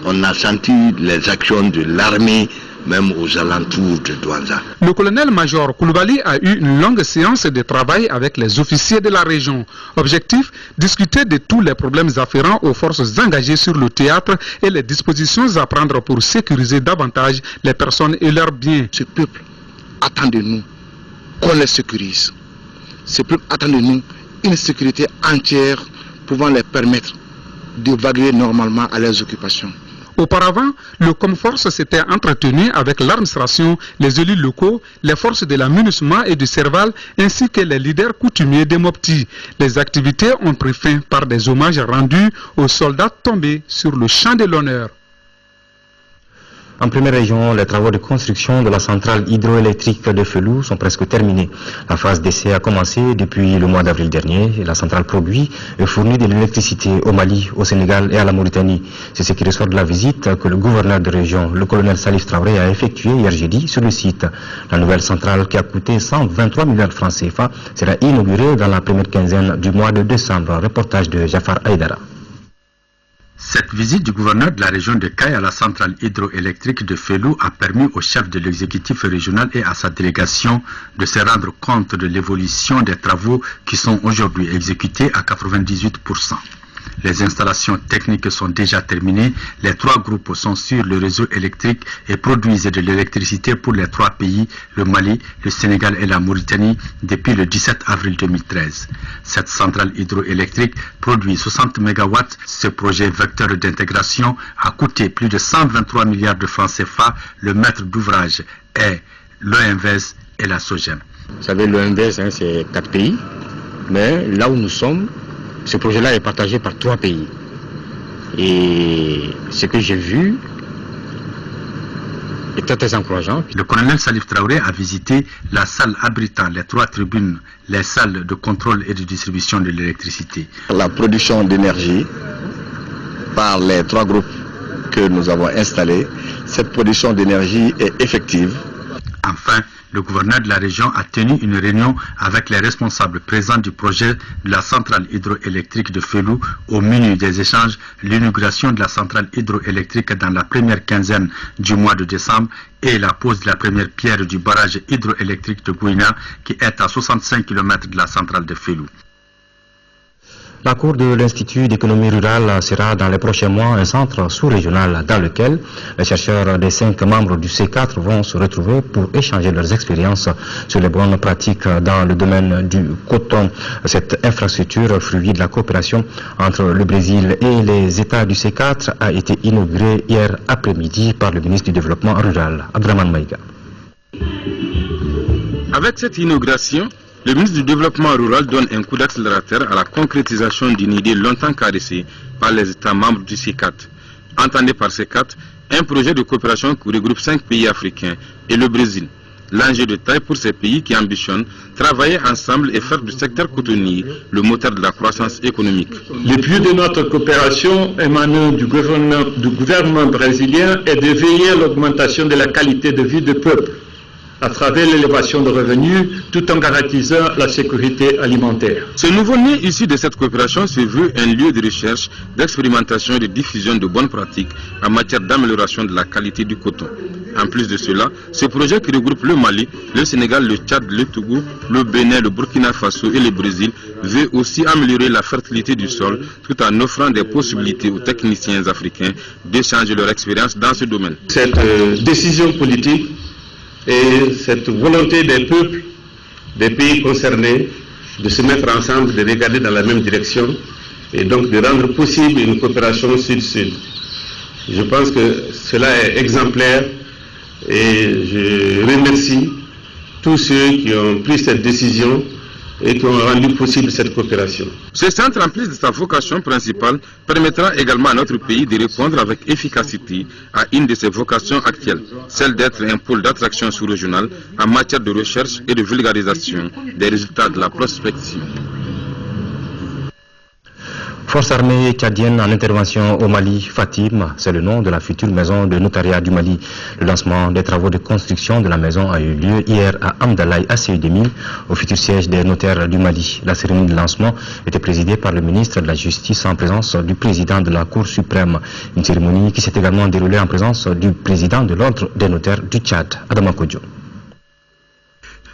on a senti les actions de l'armée, même aux alentours de Douanza. Le colonel-major Koulibaly a eu une longue séance de travail avec les officiers de la région. Objectif, discuter de tous les problèmes afférents aux forces engagées sur le théâtre et les dispositions à prendre pour sécuriser davantage les personnes et leurs biens. Ce peuple attend de nous qu'on les sécurise. Ce peuple attend de nous une sécurité entière pouvant les permettre de vaguer normalement à leurs occupations. Auparavant, le Comforce s'était entretenu avec l'administration, les élus locaux, les forces de la MINUSMA et du Serval, ainsi que les leaders coutumiers des Mopti. Les activités ont pris fin par des hommages rendus aux soldats tombés sur le champ de l'honneur. En première région, les travaux de construction de la centrale hydroélectrique de Felou sont presque terminés. La phase d'essai a commencé depuis le mois d'avril dernier. La centrale produit et fournit de l'électricité au Mali, au Sénégal et à la Mauritanie. C'est ce qui ressort de la visite que le gouverneur de région, le colonel Salif Traoré, a effectuée hier jeudi sur le site. La nouvelle centrale, qui a coûté 123 milliards de francs CFA, sera inaugurée dans la première quinzaine du mois de décembre. Reportage de Jafar Aïdara. Cette visite du gouverneur de la région de Caille à la centrale hydroélectrique de Felou a permis au chef de l'exécutif régional et à sa délégation de se rendre compte de l'évolution des travaux qui sont aujourd'hui exécutés à 98%. Les installations techniques sont déjà terminées. Les 3 groupes sont sur le réseau électrique et produisent de l'électricité pour les 3 pays, le Mali, le Sénégal et la Mauritanie, depuis le 17 avril 2013. Cette centrale hydroélectrique produit 60 MW. Ce projet vecteur d'intégration a coûté plus de 123 milliards de francs CFA. Le maître d'ouvrage est l'OMVS et la SOGEM. Vous savez, l'OMVS, c'est 4 pays, mais là où nous sommes, ce projet-là est partagé par 3 pays. Et ce que j'ai vu est très encourageant. Le colonel Salif Traoré a visité la salle abritant les 3 tribunes, les salles de contrôle et de distribution de l'électricité. La production d'énergie par les 3 groupes que nous avons installés, cette production d'énergie est effective. Enfin, le gouverneur de la région a tenu une réunion avec les responsables présents du projet de la centrale hydroélectrique de Felou. Au menu des échanges, l'inauguration de la centrale hydroélectrique dans la première quinzaine du mois de décembre et la pose de la première pierre du barrage hydroélectrique de Gouina qui est à 65 km de la centrale de Felou. La cour de l'Institut d'économie rurale sera dans les prochains mois un centre sous-régional dans lequel les chercheurs des 5 membres du C4 vont se retrouver pour échanger leurs expériences sur les bonnes pratiques dans le domaine du coton. Cette infrastructure, fruit de la coopération entre le Brésil et les États du C4, a été inaugurée hier après-midi par le ministre du Développement rural, Abdraman Maïga. Avec cette inauguration, le ministre du Développement rural donne un coup d'accélérateur à la concrétisation d'une idée longtemps caressée par les États membres du C4. Entendez par C4 un projet de coopération qui regroupe 5 pays africains et le Brésil. L'enjeu de taille pour ces pays qui ambitionnent travailler ensemble et faire du secteur cotonnier le moteur de la croissance économique. Le but de notre coopération émanant du gouvernement brésilien est de veiller à l'augmentation de la qualité de vie du peuple à travers l'élévation de revenus tout en garantissant la sécurité alimentaire. Ce nouveau-né issu de cette coopération se veut un lieu de recherche, d'expérimentation et de diffusion de bonnes pratiques en matière d'amélioration de la qualité du coton. En plus de cela, ce projet qui regroupe le Mali, le Sénégal, le Tchad, le Togo, le Bénin, le Burkina Faso et le Brésil veut aussi améliorer la fertilité du sol tout en offrant des possibilités aux techniciens africains d'échanger leur expérience dans ce domaine. Cette décision politique et cette volonté des peuples des pays concernés de se mettre ensemble, de regarder dans la même direction et donc de rendre possible une coopération sud-sud. Je pense que cela est exemplaire et je remercie tous ceux qui ont pris cette décision et qui ont rendu possible cette coopération. Ce centre, en plus de sa vocation principale, permettra également à notre pays de répondre avec efficacité à une de ses vocations actuelles, celle d'être un pôle d'attraction sous-régional en matière de recherche et de vulgarisation des résultats de la prospection. Forces armées tchadiennes en intervention au Mali, Fatim, c'est le nom de la future maison de notariat du Mali. Le lancement des travaux de construction de la maison a eu lieu hier à Amdalaï, à CU2000, au futur siège des notaires du Mali. La cérémonie de lancement était présidée par le ministre de la Justice en présence du président de la Cour suprême. Une cérémonie qui s'est également déroulée en présence du président de l'Ordre des notaires du Tchad, Adama Kodjo.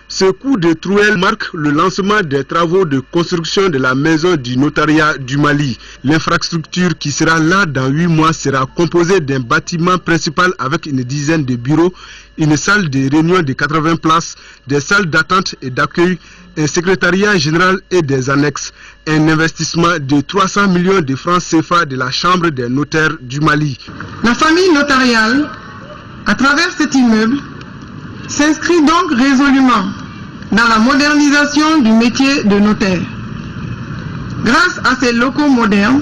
Ce coup de trouelle marque le lancement des travaux de construction de la maison du notariat du Mali. L'infrastructure qui sera là dans 8 mois sera composée d'un bâtiment principal avec une dizaine de bureaux, une salle de réunion de 80 places, des salles d'attente et d'accueil, un secrétariat général et des annexes. Un investissement de 300 millions de francs CFA de la Chambre des notaires du Mali. La famille notariale, à travers cet immeuble, s'inscrit donc résolument dans la modernisation du métier de notaire. Grâce à ces locaux modernes,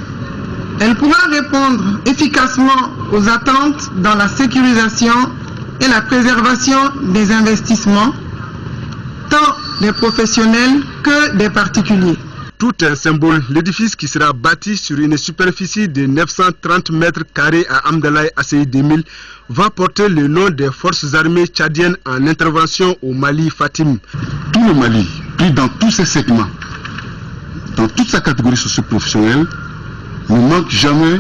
elle pourra répondre efficacement aux attentes dans la sécurisation et la préservation des investissements, tant des professionnels que des particuliers. Tout un symbole, l'édifice qui sera bâti sur une superficie de 930 mètres carrés à Amdalaï ACI 2000 va porter le nom des forces armées tchadiennes en intervention au Mali, Fatim. Tout le Mali, pris dans tous ses segments, dans toute sa catégorie socio-professionnelle, ne manque jamais,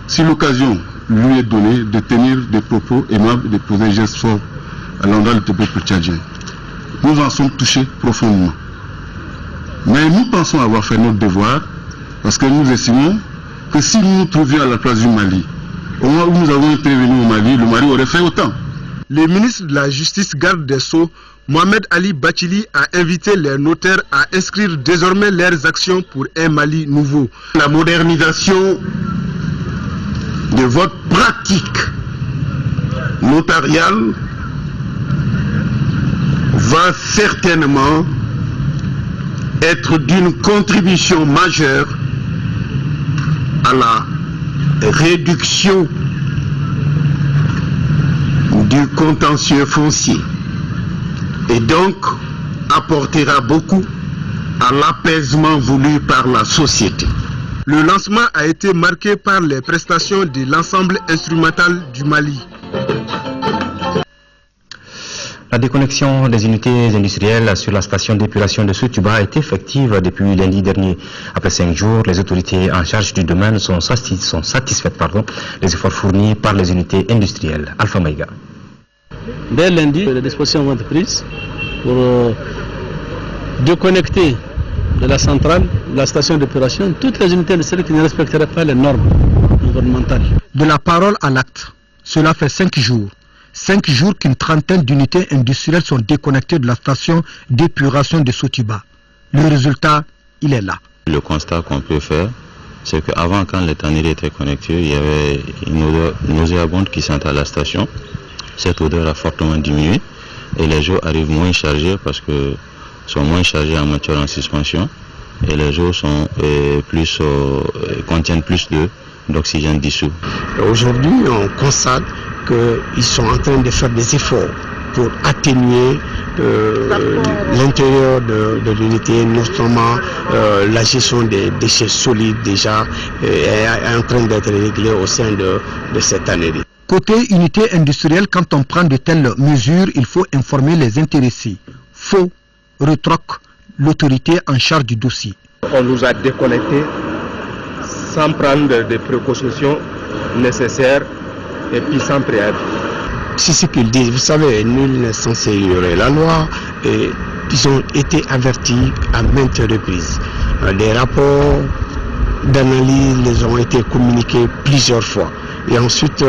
si l'occasion lui est donnée, de tenir des propos aimables et de poser un geste fort à l'endroit du peuple tchadien. Nous en sommes touchés profondément. Mais nous pensons avoir fait notre devoir parce que nous estimons que si nous nous trouvions à la place du Mali, au moment où nous avons intervenu au Mali, le Mali aurait fait autant. Le ministre de la Justice, garde des Sceaux, Mohamed Ali Bachili, a invité les notaires à inscrire désormais leurs actions pour un Mali nouveau. La modernisation de votre pratique notariale va certainement être d'une contribution majeure à la réduction du contentieux foncier et donc apportera beaucoup à l'apaisement voulu par la société. Le lancement a été marqué par les prestations de l'ensemble instrumental du Mali. La déconnexion des unités industrielles sur la station d'épuration de Sotuba est effective depuis lundi dernier. Après 5 jours, les autorités en charge du domaine sont satisfaites des efforts fournis par les unités industrielles. Alpha Maïga. Dès lundi, les dispositions vont être prises pour déconnecter de la centrale, de la station d'épuration, toutes les unités industrielles qui ne respecteraient pas les normes environnementales. De la parole à l'acte, cela fait 5 jours. 5 jours qu'une trentaine d'unités industrielles sont déconnectées de la station d'épuration de Sotiba. Le résultat, il est là. Le constat qu'on peut faire, c'est qu'avant, quand les tanneries étaient connectées, il y avait une odeur nauséabonde qui sentait à la station. Cette odeur a fortement diminué et les eaux arrivent moins chargées parce que sont moins chargées en matière en suspension et les eaux sont contiennent plus d'oxygène dissous. Aujourd'hui, on constate qu'ils sont en train de faire des efforts pour atténuer l'intérieur de l'unité, notamment la gestion des déchets solides déjà est en train d'être réglée au sein de cette année. Côté unité industrielle, quand on prend de telles mesures, il faut informer les intéressés. Faux, retroque l'autorité en charge du dossier. On nous a déconnectés sans prendre des précautions nécessaires et puis sans préavis. C'est ce qu'ils disent. Vous savez, nul n'est censé ignorer la loi et ils ont été avertis à maintes reprises. Des rapports d'analyse les ont été communiqués plusieurs fois. Et ensuite,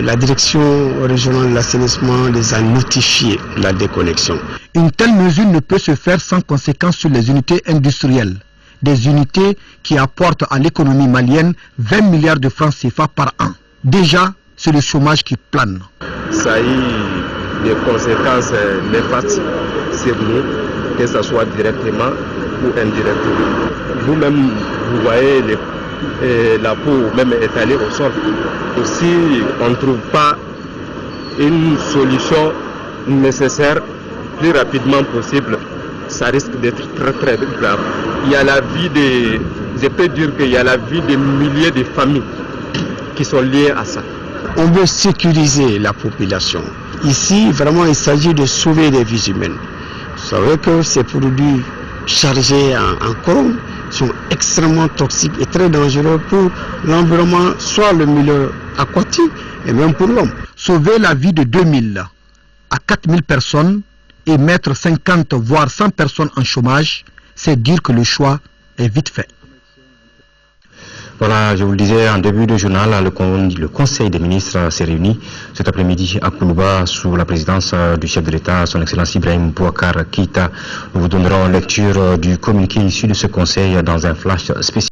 la direction régionale de l'assainissement les a notifié la déconnexion. Une telle mesure ne peut se faire sans conséquence sur les unités industrielles. Des unités qui apportent à l'économie malienne 20 milliards de francs CFA par an. Déjà, c'est le chômage qui plane. Ça a eu des conséquences néfastes sur nous, que ce soit directement ou indirectement. Vous-même, vous voyez la peau même étalée au sol. Si on ne trouve pas une solution nécessaire plus rapidement possible, ça risque d'être très très grave. Il y a la vie je peux dire qu'il y a la vie de milliers de familles qui sont liées à ça. On veut sécuriser la population. Ici, vraiment, il s'agit de sauver des vies humaines. Vous savez que ces produits chargés en chrome sont extrêmement toxiques et très dangereux pour l'environnement, soit le milieu aquatique et même pour l'homme. Sauver la vie de 2000 à 4000 personnes et mettre 50 voire 100 personnes en chômage, c'est dire que le choix est vite fait. Voilà, je vous le disais en début de journal, le Conseil des ministres s'est réuni cet après-midi à Koulouba sous la présidence du chef de l'État, son Excellence Ibrahim Boubacar Keïta. Nous vous donnerons lecture du communiqué issu de ce Conseil dans un flash spécial.